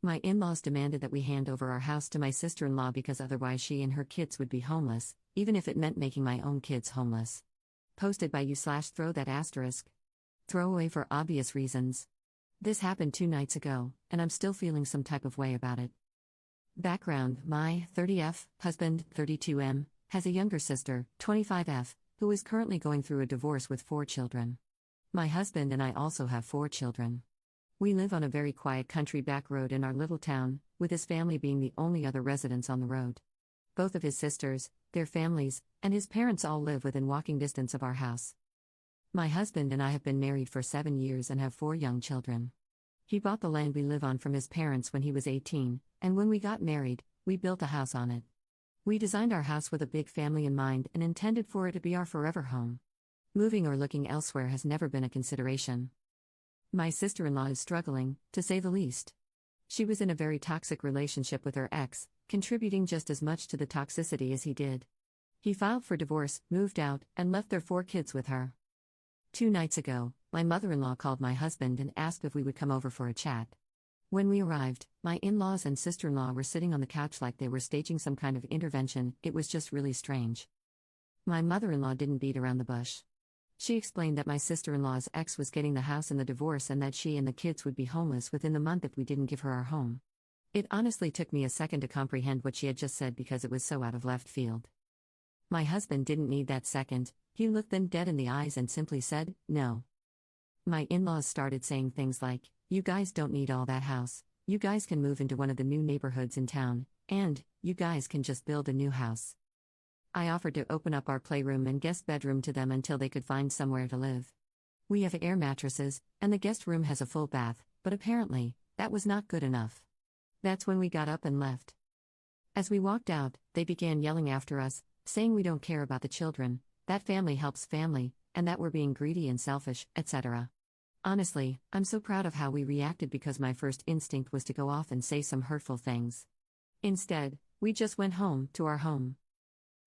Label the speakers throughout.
Speaker 1: My in-laws demanded that we hand over our house to my sister-in-law because otherwise she and her kids would be homeless, even if it meant making my own kids homeless. Posted by you/throw that asterisk. Throwaway for obvious reasons. This happened 2 nights ago, and I'm still feeling some type of way about it. Background: my 30F husband, 32M, has a younger sister, 25F, who is currently going through a divorce with 4 children. My husband and I also have 4 children. We live on a very quiet country back road in our little town, with his family being the only other residents on the road. Both of his sisters, their families, and his parents all live within walking distance of our house. My husband and I have been married for 7 years and have 4 young children. He bought the land we live on from his parents when he was 18, and when we got married, we built a house on it. We designed our house with a big family in mind and intended for it to be our forever home. Moving or looking elsewhere has never been a consideration. My sister-in-law is struggling, to say the least. She was in a very toxic relationship with her ex, contributing just as much to the toxicity as he did. He filed for divorce, moved out, and left their 4 kids with her. 2 nights ago, my mother-in-law called my husband and asked if we would come over for a chat. When we arrived, my in-laws and sister-in-law were sitting on the couch like they were staging some kind of intervention. It was just really strange. My mother-in-law didn't beat around the bush. She explained that my sister-in-law's ex was getting the house in the divorce and that she and the kids would be homeless within the month if we didn't give her our home. It honestly took me a second to comprehend what she had just said because it was so out of left field. My husband didn't need that second. He looked them dead in the eyes and simply said, "No." My in-laws started saying things like, "You guys don't need all that house, you guys can move into one of the new neighborhoods in town, and, you guys can just build a new house." I offered to open up our playroom and guest bedroom to them until they could find somewhere to live. We have air mattresses, and the guest room has a full bath, but apparently, that was not good enough. That's when we got up and left. As we walked out, they began yelling after us, saying we don't care about the children, that family helps family, and that we're being greedy and selfish, etc. Honestly, I'm so proud of how we reacted because my first instinct was to go off and say some hurtful things. Instead, we just went home, to our home.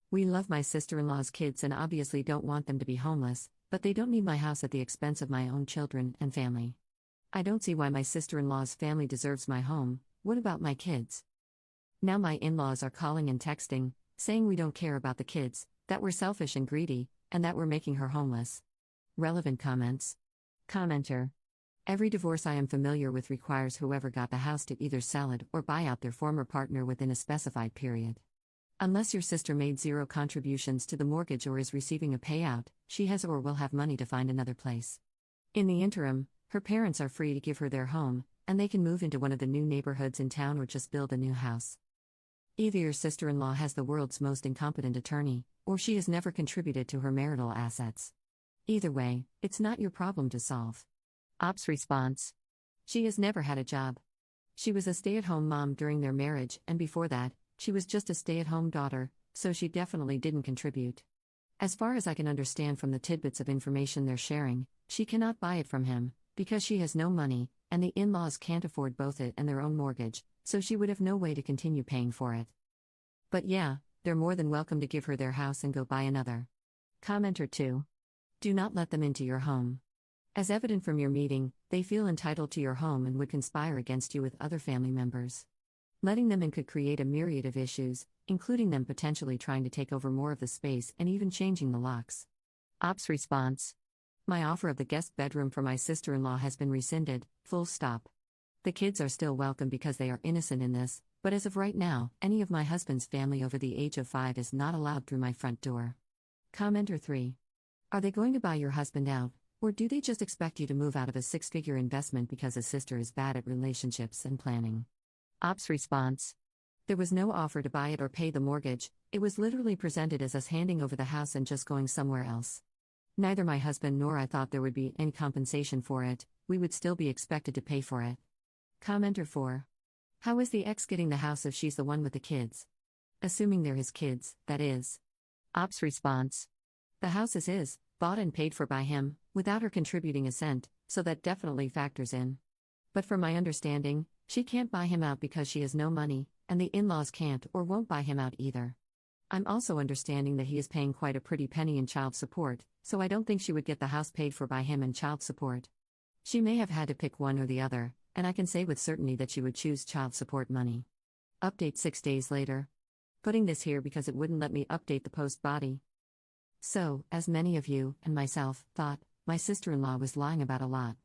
Speaker 1: We love my sister-in-law's kids and obviously don't want them to be homeless, but they don't need my house at the expense of my own children and family. I don't see why my sister-in-law's family deserves my home. What about my kids? Now my in-laws are calling and texting, saying we don't care about the kids, that we're selfish and greedy, and that we're making her homeless. Relevant comments. Commenter. Every divorce I am familiar with requires whoever got the house to either sell it or buy out their former partner within a specified period. Unless your sister made 0 contributions to the mortgage or is receiving a payout, she has or will have money to find another place. In the interim, her parents are free to give her their home, and they can move into one of the new neighborhoods in town or just build a new house. Either your sister-in-law has the world's most incompetent attorney, or she has never contributed to her marital assets. Either way, it's not your problem to solve. Ops response. She has never had a job. She was a stay-at-home mom during their marriage, and before that, she was just a stay-at-home daughter, so she definitely didn't contribute. As far as I can understand from the tidbits of information they're sharing, she cannot buy it from him, because she has no money, and the in-laws can't afford both it and their own mortgage, so she would have no way to continue paying for it. But yeah, they're more than welcome to give her their house and go buy another. Commenter 2. Do not let them into your home. As evident from your meeting, they feel entitled to your home and would conspire against you with other family members. Letting them in could create a myriad of issues, including them potentially trying to take over more of the space and even changing the locks. Ops response. My offer of the guest bedroom for my sister-in-law has been rescinded, full stop. The kids are still welcome because they are innocent in this, but as of right now, any of my husband's family over the age of 5 is not allowed through my front door. Commenter 3. Are they going to buy your husband out, or do they just expect you to move out of a 6-figure investment because his sister is bad at relationships and planning? Ops response. There was no offer to buy it or pay the mortgage, it was literally presented as us handing over the house and just going somewhere else. Neither my husband nor I thought there would be any compensation for it, we would still be expected to pay for it. Commenter 4. How is the ex getting the house if she's the one with the kids? Assuming they're his kids, that is. Ops response. The house is his, bought and paid for by him, without her contributing a cent, so that definitely factors in. But from my understanding, she can't buy him out because she has no money, and the in-laws can't or won't buy him out either. I'm also understanding that he is paying quite a pretty penny in child support, so I don't think she would get the house paid for by him and child support. She may have had to pick one or the other, and I can say with certainty that she would choose child support money. Update 6 days later. Putting this here because it wouldn't let me update the post body. So, as many of you, and myself, thought, my sister-in-law was lying about a lot.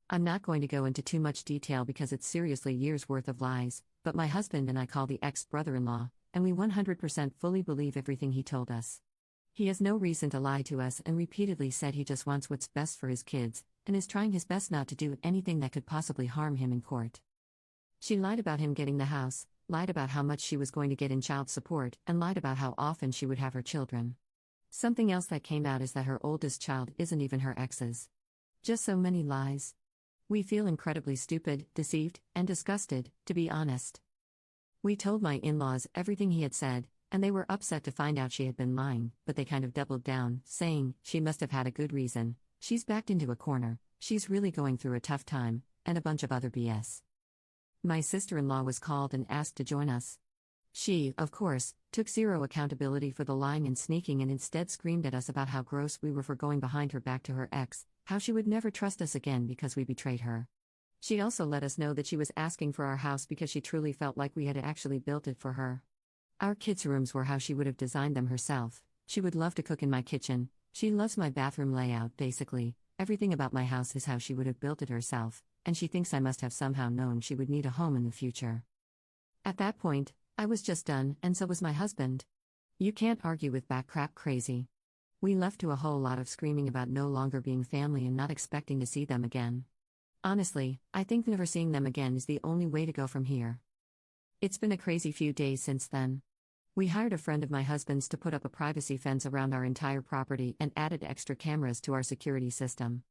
Speaker 1: I'm not going to go into too much detail because it's seriously years' worth of lies, but my husband and I call the ex-brother-in-law, and we 100% fully believe everything he told us. He has no reason to lie to us and repeatedly said he just wants what's best for his kids, and is trying his best not to do anything that could possibly harm him in court. She lied about him getting the house, lied about how much she was going to get in child support, and lied about how often she would have her children. Something else that came out is that her oldest child isn't even her ex's. Just so many lies. We feel incredibly stupid, deceived, and disgusted, to be honest. We told my in-laws everything he had said, and they were upset to find out she had been lying, but they kind of doubled down, saying, she must have had a good reason, she's backed into a corner, she's really going through a tough time, and a bunch of other BS. My sister-in-law was called and asked to join us. She, of course, took zero accountability for the lying and sneaking and instead screamed at us about how gross we were for going behind her back to her ex, how she would never trust us again because we betrayed her. She also let us know that she was asking for our house because she truly felt like we had actually built it for her. Our kids' rooms were how she would have designed them herself. She would love to cook in my kitchen. She loves my bathroom layout, basically. Everything about my house is how she would have built it herself, and she thinks I must have somehow known she would need a home in the future. At that point, I was just done, and so was my husband. You can't argue with backcrap crazy. We left to a whole lot of screaming about no longer being family and not expecting to see them again. Honestly, I think never seeing them again is the only way to go from here. It's been a crazy few days since then. We hired a friend of my husband's to put up a privacy fence around our entire property and added extra cameras to our security system.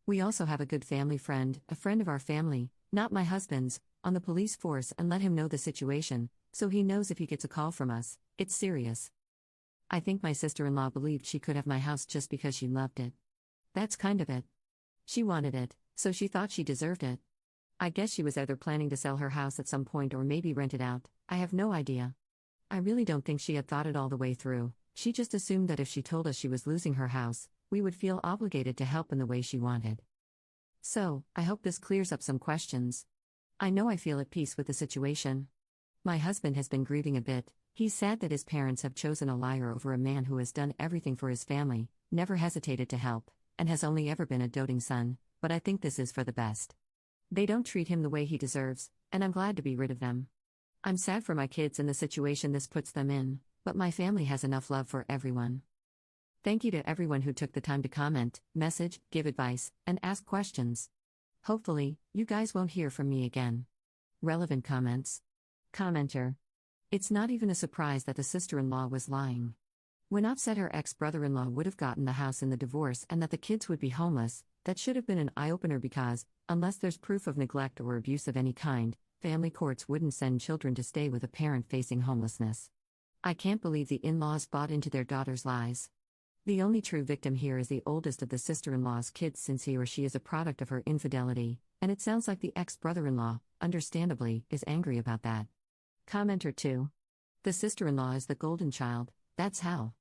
Speaker 1: We also have a good family friend, a friend of our family, not my husband's, on the police force and let him know the situation, so he knows if he gets a call from us, it's serious. I think my sister-in-law believed she could have my house just because she loved it. That's kind of it. She wanted it, so she thought she deserved it. I guess she was either planning to sell her house at some point or maybe rent it out, I have no idea. I really don't think she had thought it all the way through. She just assumed that if she told us she was losing her house, we would feel obligated to help in the way she wanted. So, I hope this clears up some questions. I know I feel at peace with the situation. My husband has been grieving a bit. He's sad that his parents have chosen a liar over a man who has done everything for his family, never hesitated to help, and has only ever been a doting son, but I think this is for the best. They don't treat him the way he deserves, and I'm glad to be rid of them. I'm sad for my kids and the situation this puts them in, but my family has enough love for everyone. Thank you to everyone who took the time to comment, message, give advice, and ask questions. Hopefully, you guys won't hear from me again. Relevant comments. Commenter. It's not even a surprise that the sister-in-law was lying. When I've said her ex-brother-in-law would have gotten the house in the divorce and that the kids would be homeless, that should have been an eye-opener because, unless there's proof of neglect or abuse of any kind, family courts wouldn't send children to stay with a parent facing homelessness. I can't believe the in-laws bought into their daughter's lies. The only true victim here is the oldest of the sister-in-law's kids since he or she is a product of her infidelity, and it sounds like the ex-brother-in-law, understandably, is angry about that. Commenter 2. The sister-in-law is the golden child, that's how.